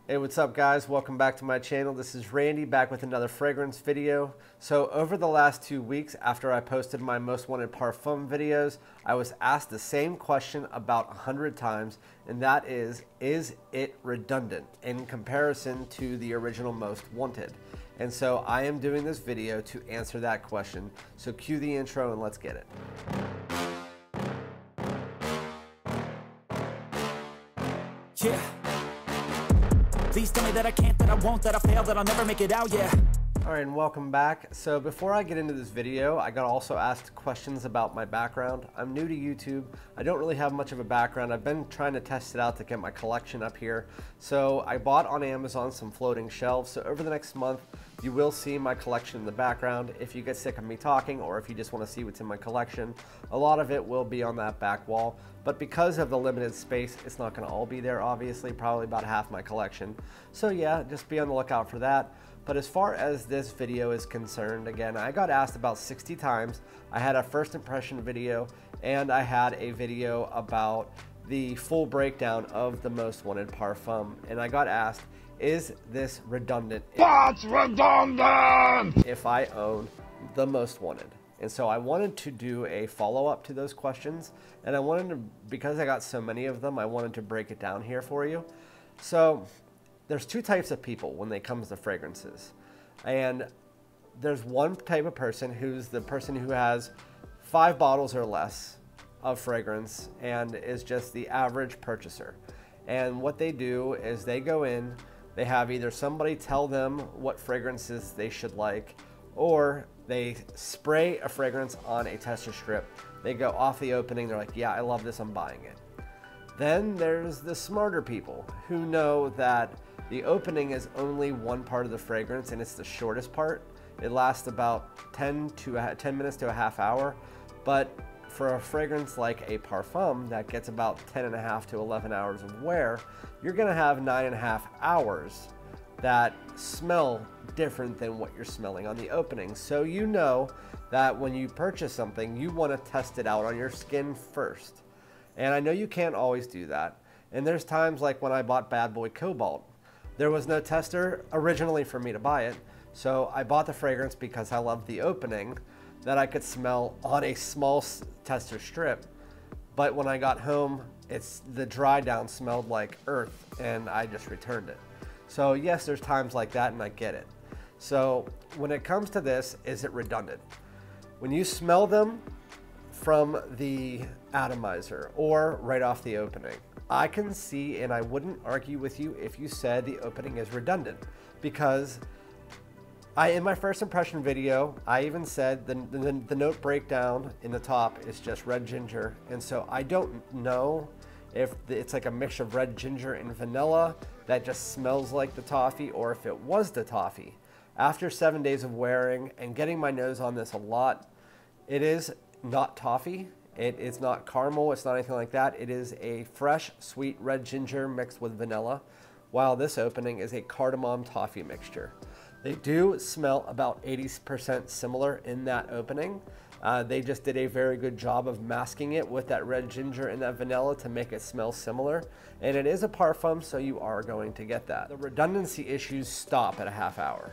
Hey, what's up guys? Welcome back to my channel. This is Randy back with another fragrance video. So over the last 2 weeks after I posted my most wanted parfum videos, I was asked the same question about 100 times, and that is it redundant in comparison to the original most wanted? And so I am doing this video to answer that question. So cue the intro and let's get it. Yeah. Please tell me that I can't, that I won't, that I fail, that I'll never make it out, yeah. All right, and welcome back. So before I get into this video, I got also asked questions about my background. I'm new to YouTube. I don't really have much of a background. I've been trying to test it out to get my collection up here. So I bought on Amazon some floating shelves. So over the next month, you will see my collection in the background. If you get sick of me talking, or if you just want to see what's in my collection, a lot of it will be on that back wall. But because of the limited space, it's not going to all be there, obviously, probably about half my collection. So yeah, just be on the lookout for that. But as far as this video is concerned, again, I got asked about 60 times. I had a first impression video, and I had a video about the full breakdown of the most wanted parfum. And I got asked, is this redundant? That's redundant! If I own the most wanted. And so I wanted to do a follow-up to those questions, and I wanted to, because I got so many of them, I wanted to break it down here for you. So there's two types of people when it comes to fragrances. And there's one type of person who's the person who has 5 bottles or less of fragrance and is just the average purchaser. And what they do is they go in, they have either somebody tell them what fragrances they should like, or they spray a fragrance on a tester strip. They go off the opening, they're like, yeah, I love this, I'm buying it. Then there's the smarter people who know that the opening is only one part of the fragrance and it's the shortest part. It lasts about 10 minutes to a half hour. But for a fragrance like a parfum that gets about 10.5 to 11 hours of wear, you're gonna have 9.5 hours that smell different than what you're smelling on the opening. So you know that when you purchase something, you wanna test it out on your skin first. And I know you can't always do that. And there's times like when I bought Bad Boy Cobalt, there was no tester originally for me to buy it. So I bought the fragrance because I loved the opening that I could smell on a small tester strip. But when I got home, the dry down smelled like earth and I just returned it. So yes, there's times like that and I get it. So when it comes to this, is it redundant? When you smell them from the atomizer or right off the opening, I can see, and I wouldn't argue with you if you said the opening is redundant, because in my first impression video, I even said the note breakdown in the top is just red ginger. And so I don't know if it's like a mixture of red ginger and vanilla that just smells like the toffee, or if it was the toffee. After 7 days of wearing and getting my nose on this a lot, it is not toffee. It is not caramel, it's not anything like that. It is a fresh, sweet red ginger mixed with vanilla, while this opening is a cardamom toffee mixture. They do smell about 80% similar in that opening. They just did a very good job of masking it with that red ginger and that vanilla to make it smell similar. And it is a parfum, so you are going to get that. The redundancy issues stop at a half hour.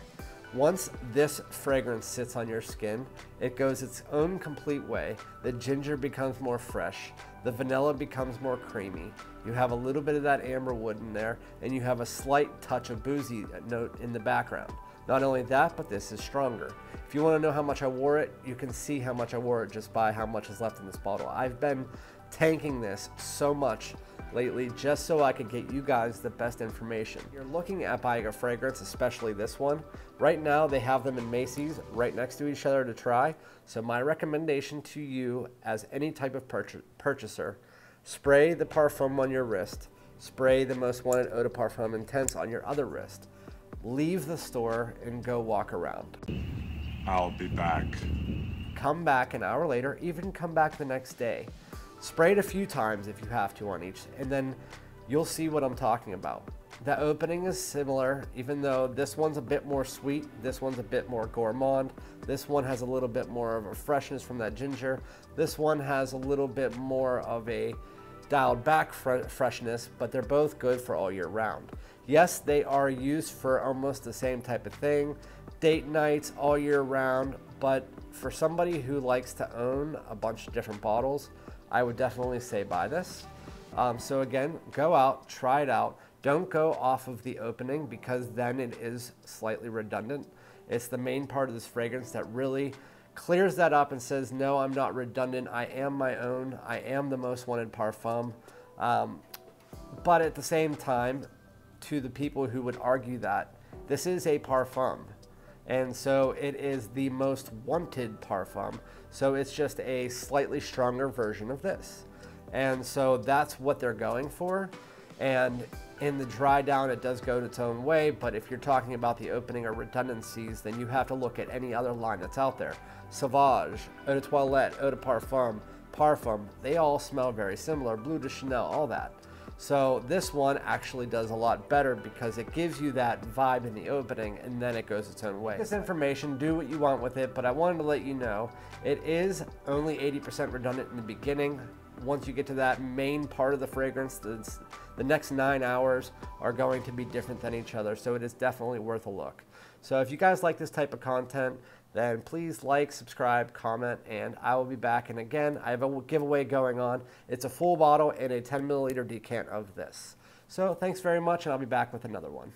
Once this fragrance sits on your skin, it goes its own complete way. The ginger becomes more fresh. The vanilla becomes more creamy. You have a little bit of that amber wood in there, and you have a slight touch of boozy note in the background. Not only that, but this is stronger. If you want to know how much I wore it, you can see how much I wore it just by how much is left in this bottle. I've been tanking this so much lately just so I could get you guys the best information. If you're looking at buying a fragrance, especially this one, right now they have them in Macy's right next to each other to try. So my recommendation to you as any type of purchaser, spray the parfum on your wrist, spray the most wanted Eau De Parfum Intense on your other wrist, leave the store and go walk around. I'll be back. Come back an hour later, even come back the next day. Spray it a few times if you have to on each, and then you'll see what I'm talking about. The opening is similar, even though this one's a bit more sweet, this one's a bit more gourmand, this one has a little bit more of a freshness from that ginger, this one has a little bit more of a dialed back freshness, but they're both good for all year round. Yes, they are used for almost the same type of thing, date nights all year round, but for somebody who likes to own a bunch of different bottles, I would definitely say buy this. So again, go out, try it out. Don't go off of the opening because then it is slightly redundant. It's the main part of this fragrance that really clears that up and says, no, I'm not redundant. I am my own. I am the most wanted parfum. But at the same time, to the people who would argue that, this is a parfum. And so it is the most wanted parfum. So it's just a slightly stronger version of this. And so that's what they're going for. And in the dry down, it does go its own way. But if you're talking about the opening or redundancies, then you have to look at any other line that's out there. Sauvage, Eau de Toilette, Eau de Parfum, Parfum, they all smell very similar. Bleu de Chanel, all that. So this one actually does a lot better because it gives you that vibe in the opening and then it goes its own way. This information, do what you want with it, but I wanted to let you know it is only 80% redundant in the beginning. Once you get to that main part of the fragrance, the next 9 hours are going to be different than each other, so it is definitely worth a look. So if you guys like this type of content, then please like, subscribe, comment, and I will be back. And again, I have a giveaway going on. It's a full bottle and a 10 milliliter decant of this. So thanks very much, and I'll be back with another one.